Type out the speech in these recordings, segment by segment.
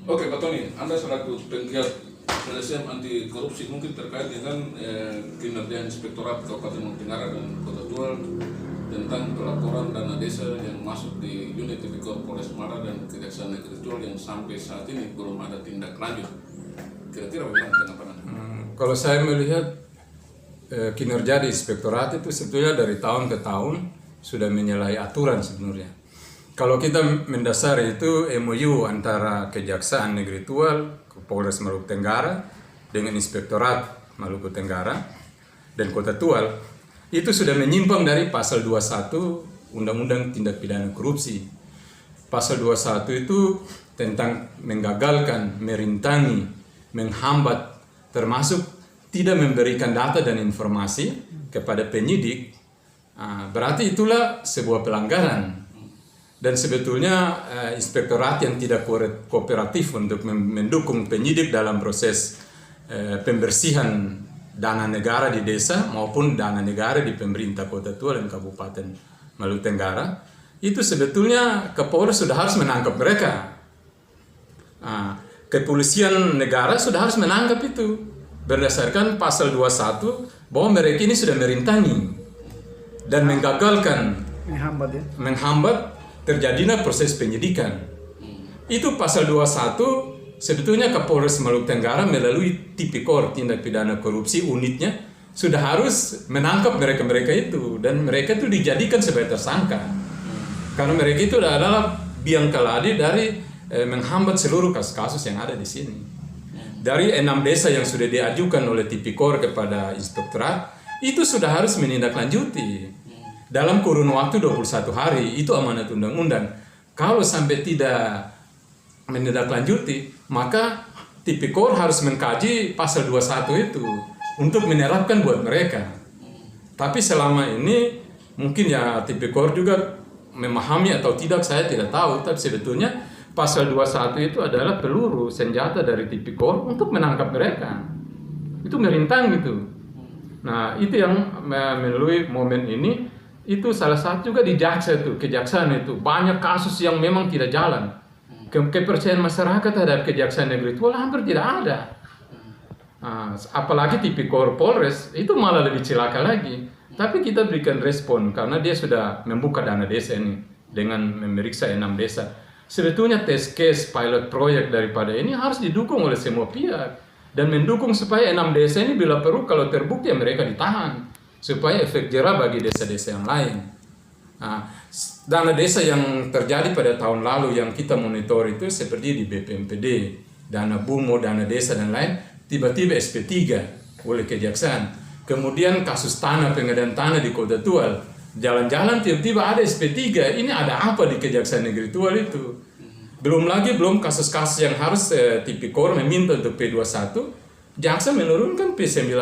Oke, Pak Tony, Anda selaku penggiat LSM anti korupsi mungkin terkait dengan kinerja Inspektorat Kabupaten Tenggara dan Kota Tual tentang pelaporan dana desa yang masuk di unit tipikor Polres Muara dan Kejaksaan Negeri Tual yang sampai saat ini belum ada tindak lanjut. Kira-kira bagaimana tanggapan Anda? Kalau saya melihat kinerja di Inspektorat itu sebetulnya dari tahun ke tahun sudah menyalahi aturan sebenarnya. Kalau kita mendasari itu MOU antara Kejaksaan Negeri Tual, Polres Maluku Tenggara dengan Inspektorat Maluku Tenggara dan Kota Tual itu sudah menyimpang dari pasal 21 Undang-Undang Tindak Pidana Korupsi. Pasal 21 itu tentang menggagalkan, merintangi, menghambat, termasuk tidak memberikan data dan informasi kepada penyidik. Berarti itulah sebuah pelanggaran. Dan sebetulnya inspektorat yang tidak kooperatif untuk mendukung penyidik dalam proses pembersihan dana negara di desa maupun dana negara di pemerintah Kota Tual dan Kabupaten Maluku Tenggara, itu sebetulnya Kapolres sudah harus menangkap mereka. Kepolisian negara sudah harus menangkap itu berdasarkan pasal 21 bahwa mereka ini sudah merintangi dan menggagalkan, menghambat terjadinya proses penyidikan. Itu pasal 21 sebetulnya Kapolres Maluku Tenggara melalui Tipikor Tindak Pidana Korupsi unitnya sudah harus menangkap mereka-mereka itu dan mereka itu dijadikan sebagai tersangka. Karena mereka itu adalah biang keladi dari menghambat seluruh kasus-kasus yang ada di sini. Dari 6 desa yang sudah diajukan oleh Tipikor kepada Inspektorat itu sudah harus menindaklanjuti dalam kurun waktu 21 hari, itu amanat undang-undang. Kalau sampai tidak menindaklanjuti, maka Tipikor harus mengkaji pasal 21 itu untuk menerapkan buat mereka. Tapi selama ini mungkin ya Tipikor juga memahami atau tidak, saya tidak tahu. Tapi sebetulnya pasal 21 itu adalah peluru senjata dari Tipikor untuk menangkap mereka. Itu merintang gitu. Nah, itu yang melalui momen ini itu salah satu juga di jaksa itu, kejaksaan itu banyak kasus yang memang tidak jalan. Kepercayaan masyarakat terhadap Kejaksaan Negeri Tual hampir tidak ada. Apalagi Tipikor Polres itu malah lebih celaka lagi. Tapi kita berikan respon karena dia sudah membuka dana desa ini dengan memeriksa 6 desa. Sebetulnya test case pilot project daripada ini harus didukung oleh semua pihak dan mendukung supaya 6 desa ini bila perlu kalau terbukti mereka ditahan, supaya efek jerah bagi desa-desa yang lain. Dana desa yang terjadi pada tahun lalu yang kita monitor itu seperti di BPMPD, dana BUMO, dana desa dan lain, tiba-tiba SP3 oleh Kejaksaan. Kemudian kasus tanah, pengadaan tanah di Kota Tual, jalan-jalan tiba-tiba ada SP3, ini ada apa di Kejaksaan Negeri Tual itu? Belum kasus-kasus yang harus Tipikor meminta untuk P21, jaksa menurunkan P19.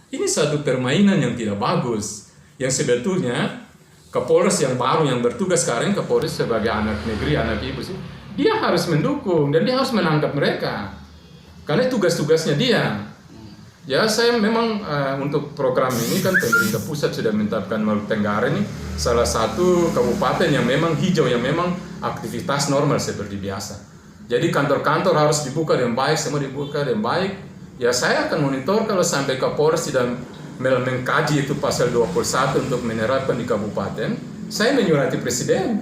Ini satu permainan yang tidak bagus, yang sebetulnya Kapolres yang baru yang bertugas sekarang, Kapolres sebagai anak negeri, anak ibu sih, dia harus mendukung dan dia harus menangkap mereka, karena tugas-tugasnya dia. Ya saya memang untuk program ini kan pemerintah pusat sudah menetapkan Maluku Tenggara ini salah satu kabupaten yang memang hijau, yang memang aktivitas normal seperti biasa. Jadi kantor-kantor harus dibuka dengan baik, semua dibuka dengan baik. Ya saya akan monitor kalau sampai Kapolres tidak mengkaji itu pasal 21 untuk menerapkan di kabupaten, saya menyurati Presiden.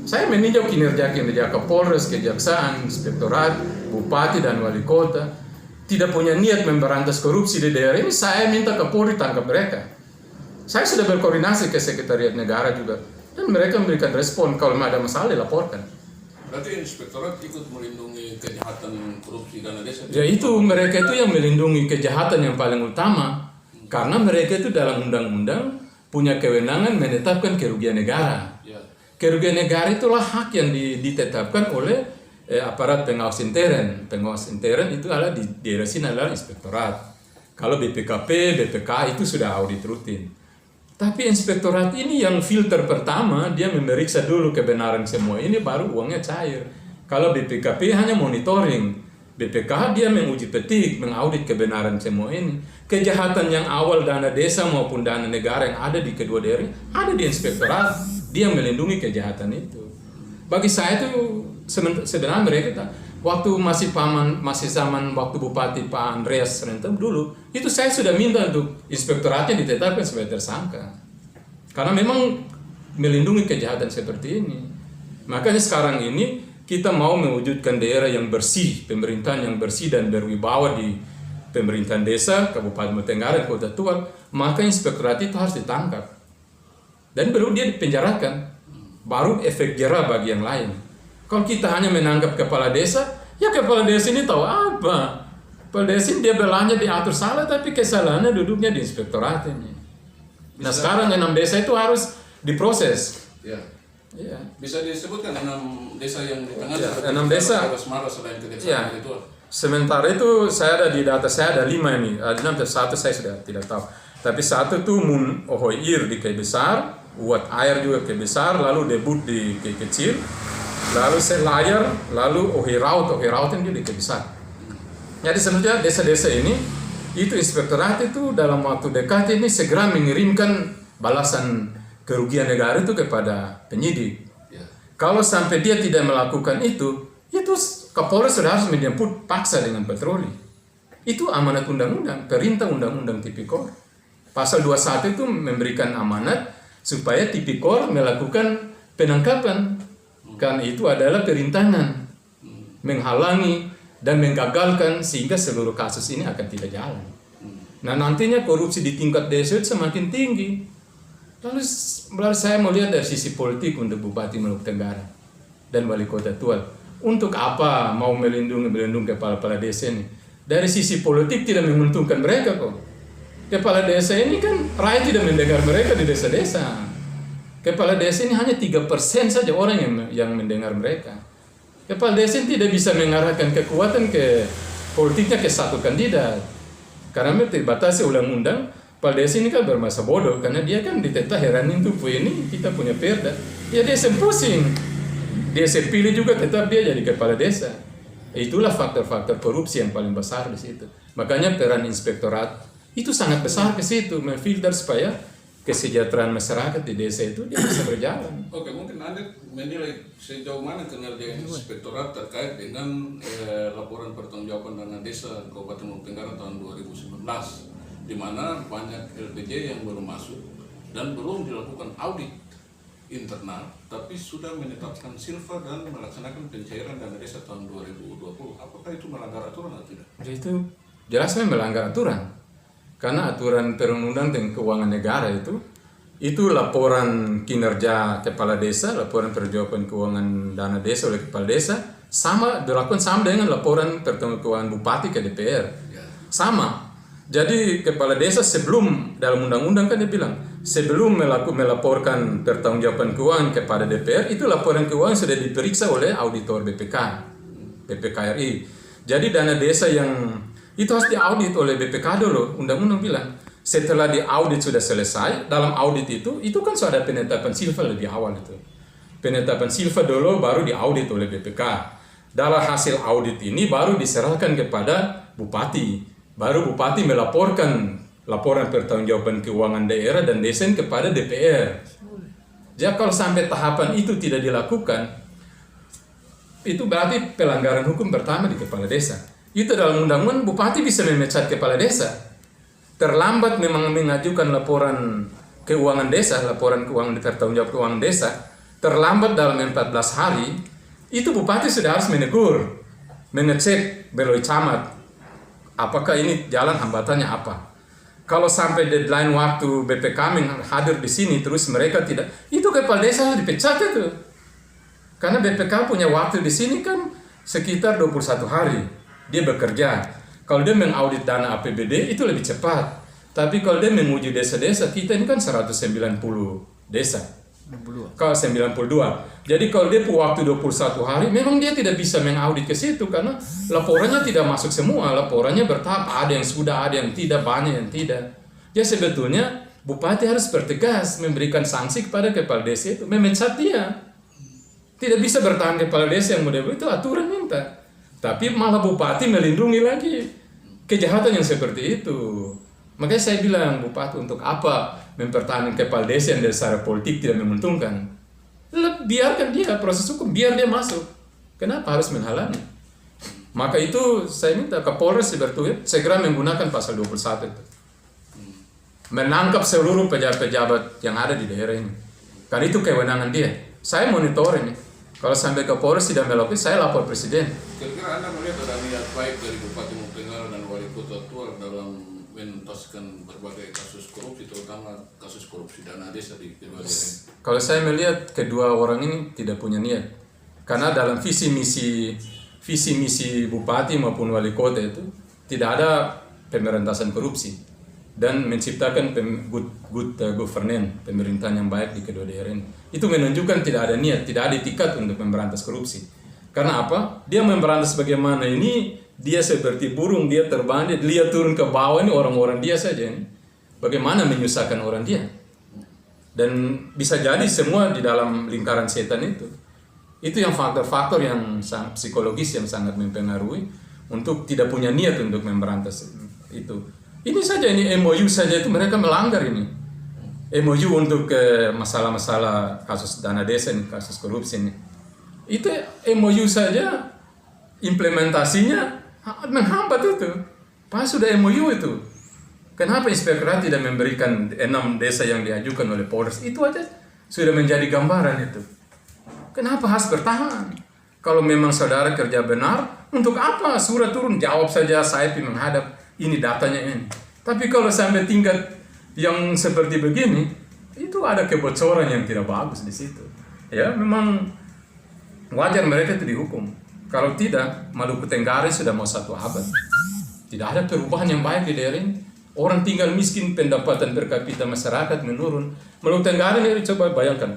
Saya meninjau kinerja Kapolres, Kejaksaan, Inspektorat, Bupati dan Wali Kota. Tidak punya niat memberantas korupsi di daerah ini, saya minta Kapolri tangkap mereka. Saya sudah berkoordinasi ke Sekretariat Negara juga. Dan mereka memberikan respon, kalau ada masalah dilaporkan. Berarti Inspektorat ikut melindungi kejahatan korupsi dana desa? Ya itu, mereka itu yang melindungi kejahatan yang paling utama. Karena mereka itu dalam undang-undang punya kewenangan menetapkan kerugian negara. Ya. Kerugian negara itulah hak yang ditetapkan oleh aparat pengawas intern. Pengawas intern itu adalah di daerah sini adalah Inspektorat. Kalau BPKP, BPK itu sudah audit rutin. Tapi Inspektorat ini yang filter pertama, dia memeriksa dulu kebenaran semua ini, baru uangnya cair. Kalau BPKP hanya monitoring, BPK dia menguji petik, mengaudit kebenaran semua ini. Kejahatan yang awal dana desa maupun dana negara yang ada di kedua daerah, ada di Inspektorat, dia melindungi kejahatan itu. Bagi saya itu sebenarnya mereka waktu masih zaman waktu Bupati Pak Andreas Rentam dulu, itu saya sudah minta untuk inspektoratnya ditetapkan sebagai tersangka. Karena memang melindungi kejahatan seperti ini. Makanya sekarang ini kita mau mewujudkan daerah yang bersih, pemerintahan yang bersih dan berwibawa di pemerintahan desa, Kabupaten Tenggara, Kota Tual, maka inspektorat itu harus ditangkap. Dan baru dia dipenjarakan. Baru efek jera bagi yang lain. Kalau kita hanya menangkap kepala desa, ya kepala desa ini tahu apa? Kepala desa ini dia belanja diatur salah, tapi kesalahannya duduknya di inspektorat ini. Nah sekarang 6 desa itu harus diproses. Ya. Ya. Bisa disebutkan 6 desa yang di tengah? Ya, 6 desa. Selain Ya. itu. Sementara itu saya ada di data saya ada 5 ini. Ada 6, satu saya sudah tidak tahu. Tapi satu tuh Mun Ohoir di Kei Besar, Uat Air juga Kei Besar, lalu Debut di Kei Kecil, lalu Selayar, lalu Ohiraut yang juga di Kei Besar. Jadi sebenarnya desa-desa ini, itu inspektorat itu dalam waktu dekat ini segera mengirimkan balasan kerugian negara itu kepada penyidik. Ya. Kalau sampai dia tidak melakukan itu Kapolres sudah harus menjemput paksa dengan patroli. Itu amanat undang-undang, perintah undang-undang Tipikor. Pasal 21 itu memberikan amanat supaya Tipikor melakukan penangkapan. Karena itu adalah perintangan, menghalangi dan menggagalkan sehingga seluruh kasus ini akan tidak jalan. Nah nantinya korupsi di tingkat desa itu semakin tinggi. Lalu saya melihat dari sisi politik untuk Bupati Maluku Tenggara dan Wali Kota Tual. Untuk apa mau melindungi kepala-kepala desa ini? Dari sisi politik tidak menguntungkan mereka kok. Kepala desa ini kan rakyat tidak mendengar mereka di desa-desa. Kepala desa ini hanya 3% saja orang yang mendengar mereka. Kepala desa ini tidak bisa mengarahkan kekuatan ke politiknya ke satu kandidat. Karena dibatasi undang-undang, kepala desa ini kan bermasa bodoh. Karena dia kan ditetah heranin tuh ini kita punya perda. Ya dia pusing. Dia sepilih juga tetap dia jadi kepala desa. Itulah faktor-faktor korupsi yang paling besar di situ. Makanya peran inspektorat itu sangat besar ke situ, memfilter supaya kesejahteraan masyarakat di desa itu dia bisa berjalan. Oke, mungkin Anda menilai sejauh mana kinerja inspektorat terkait dengan laporan pertanggungjawaban dana desa Kabupaten Maluku Tenggara tahun 2019, di mana banyak LPJ yang belum masuk dan belum dilakukan audit internal, tapi sudah menetapkan silva dan melaksanakan pencairan dana desa tahun 2020. Apakah itu melanggar aturan atau tidak? Itu jelasnya melanggar aturan. Karena aturan perundang-undang dan keuangan negara itu laporan kinerja kepala desa, laporan pertanggungjawaban keuangan dana desa oleh kepala desa dilakukan sama dengan laporan pertanggungan keuangan bupati ke DPR. Sama. Jadi kepala desa sebelum dalam undang-undang kan dia bilang sebelum melaporkan pertanggungjawaban keuangan kepada DPR itu laporan keuangan sudah diperiksa oleh auditor BPK RI. Jadi dana desa yang itu harus diaudit oleh BPK dulu. Undang-undang bilang setelah diaudit sudah selesai, dalam audit itu kan sudah ada penetapan silva lebih awal itu. Penetapan silva dulu baru diaudit oleh BPK. Dalam hasil audit ini baru diserahkan kepada bupati. Baru bupati melaporkan laporan pertanggungjawaban keuangan daerah dan desa kepada DPR. Jadi kalau sampai tahapan itu tidak dilakukan, itu berarti pelanggaran hukum pertama di kepala desa. Itu dalam undang-undang bupati bisa memecat kepala desa. Terlambat memang mengajukan laporan keuangan desa, laporan keuangan pertanggungjawab keuangan desa, terlambat dalam 14 hari, itu bupati sudah harus menegur, mengecek beloi camat, apakah ini jalan hambatannya apa. Kalau sampai deadline waktu BPK hadir di sini terus mereka tidak, itu kepala desa harus dipecat itu. Karena BPK punya waktu di sini kan sekitar 21 hari. Dia bekerja. Kalau dia mengaudit dana APBD itu lebih cepat. Tapi kalau dia menguji desa-desa, kita ini kan 190 desa. 92. Kalau 92. Jadi kalau dia punya waktu 21 hari, memang dia tidak bisa mengaudit ke situ karena laporannya tidak masuk semua. Laporannya bertahap, ada yang sudah, ada yang tidak, banyak yang tidak. Jadi sebetulnya bupati harus bertegas memberikan sanksi kepada kepala desa itu, memecat dia. Tidak bisa bertahan kepala desa yang model itu aturan minta. Tapi malah bupati melindungi lagi kejahatan yang seperti itu. Makanya saya bilang bupati untuk apa mempertahankan kepala desa yang dari secara politik tidak menguntungkan. Biarkan dia proses hukum, biar dia masuk. Kenapa harus menghalangi? Maka itu saya minta Kapolres Bertuit segera menggunakan pasal 21 itu. Menangkap seluruh pejabat-pejabat yang ada di daerah ini. Karena itu kewenangan dia. Saya monitor ini. Kalau sampai Kapolres tidak melakukan, saya lapor Presiden. Kira-kira Anda melihat ada niat baik dari Bupati Mungtengara dan Wali Kota Tual dalam menuntaskan berbagai kasus korupsi, terutama kasus korupsi dana desa di kedua daerah ini? Kalau saya melihat kedua orang ini tidak punya niat. Karena dalam visi misi Bupati maupun Wali Kota itu tidak ada pemberantasan korupsi dan menciptakan good governance, pemerintahan yang baik di kedua daerah ini. Itu menunjukkan tidak ada niat, tidak ada itikat untuk memberantas korupsi. Karena apa? Dia memberantas bagaimana ini, dia seperti burung, dia terbang, dia turun ke bawah, ini orang-orang dia saja ini. Bagaimana menyusahkan orang dia. Dan bisa jadi semua di dalam lingkaran setan itu. Itu yang faktor-faktor yang sangat psikologis yang sangat mempengaruhi untuk tidak punya niat untuk memberantas itu. Ini saja, ini MOU saja itu mereka melanggar ini. MOU untuk masalah-masalah kasus dana desa ini, kasus korupsi ini. Itu MOU saja implementasinya menghambat itu. Pas sudah MOU itu. Kenapa inspektorat tidak memberikan 6 desa yang diajukan oleh Polres? Itu aja sudah menjadi gambaran itu. Kenapa harus bertahan? Kalau memang saudara kerja benar, untuk apa surat turun? Jawab saja, saya menghadap, ini datanya ini. Tapi kalau sampai tingkat yang seperti begini, itu ada kebocoran yang tidak bagus di situ. Ya, memang wajar mereka itu dihukum. Kalau tidak, Maluku Tenggara sudah mau 1 abad. Tidak ada perubahan yang baik di daerah ini. Orang tinggal miskin, pendapatan per kapita masyarakat menurun. Maluku Tenggara ini coba bayangkan.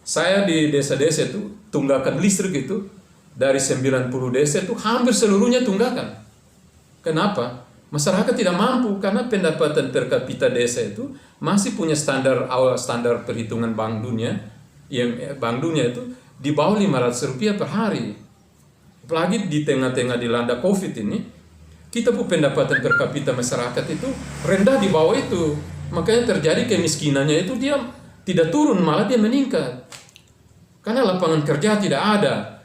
Saya di desa-desa itu, tunggakan listrik itu, dari 90 desa itu hampir seluruhnya tunggakan. Kenapa? Masyarakat tidak mampu karena pendapatan per kapita desa itu masih punya standar perhitungan Bank Dunia. Yang Bank Dunia itu di bawah Rp500 per hari. Apalagi di tengah-tengah dilanda COVID ini, kita pun pendapatan per kapita masyarakat itu rendah di bawah itu. Makanya terjadi kemiskinannya itu dia tidak turun, malah dia meningkat. Karena lapangan kerja tidak ada,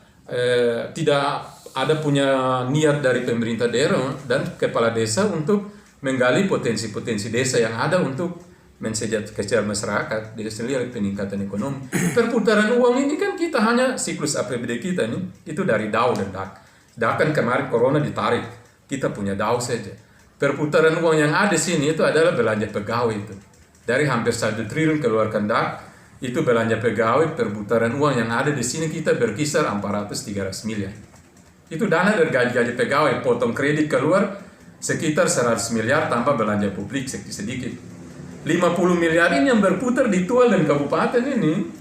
tidak ada punya niat dari pemerintah daerah dan kepala desa untuk menggali potensi-potensi desa yang ada untuk mensejahterakan masyarakat. Dia sendiri peningkatan ekonomi. Perputaran uang ini kan kita hanya siklus APBD kita ini itu dari DAU dan DAK. DAK kan kemarin corona ditarik, kita punya DAU saja. Perputaran uang yang ada di sini itu adalah belanja pegawai itu. Dari hampir 1 triliun keluarkan DAK, itu belanja pegawai, perputaran uang yang ada di sini kita berkisar 400-300 miliar. Itu dana dari gaji-gaji pegawai, potong kredit keluar sekitar 100 miliar tambah belanja publik sedikit. 50 miliar ini yang berputar di Tual dan kabupaten ini.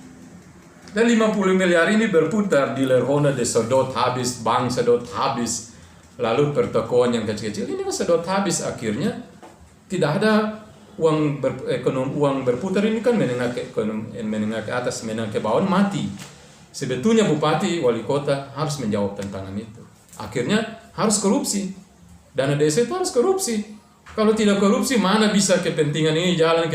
Dan 50 miliar ini berputar di Lerhona, de sedot habis, bank sedot habis, lalu pertokoan yang kecil-kecil ini sedot habis. Akhirnya tidak ada uang berputar ini kan menengah ke atas, menengah ke bawah mati. Sebetulnya bupati, wali kota harus menjawab tantangan itu. Akhirnya harus korupsi. Dana desa itu harus korupsi. Kalau tidak korupsi, mana bisa kepentingan ini jalan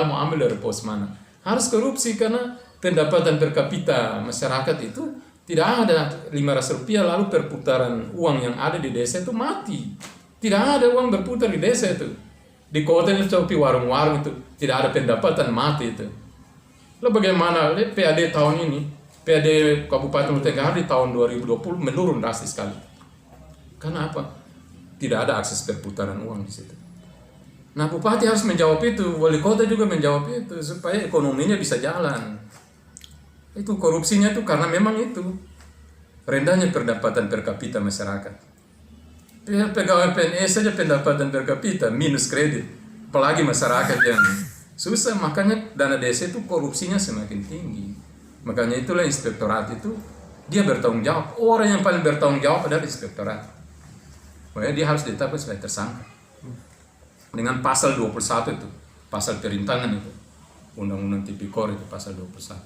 mau ambil dari pos mana? Harus korupsi karena pendapatan per kapita masyarakat itu tidak ada Rp500 lalu perputaran uang yang ada di desa itu mati. Tidak ada uang berputar di desa itu. Di kota ini seperti warung-warung itu tidak ada pendapatan mati itu. Lalu bagaimana PAD tahun ini? PAD Kabupaten Tenggara di tahun 2020 menurun drastis sekali. Karena apa? Tidak ada akses perputaran uang di situ. Nah, bupati harus menjawab itu, wali kota juga menjawab itu supaya ekonominya bisa jalan. Itu korupsinya itu karena memang itu rendahnya pendapatan per kapita masyarakat. Pegawai PNS saja pendapatan per kapita minus kredit, apalagi masyarakat yang susah. Makanya dana desa itu korupsinya semakin tinggi. Makanya itulah inspektorat itu dia bertanggung jawab. Orang yang paling bertanggung jawab adalah inspektorat. Makanya dia harus ditetapkan sebagai tersangka dengan pasal 21 itu, pasal perintangan itu, Undang-Undang Tipikor itu pasal 21.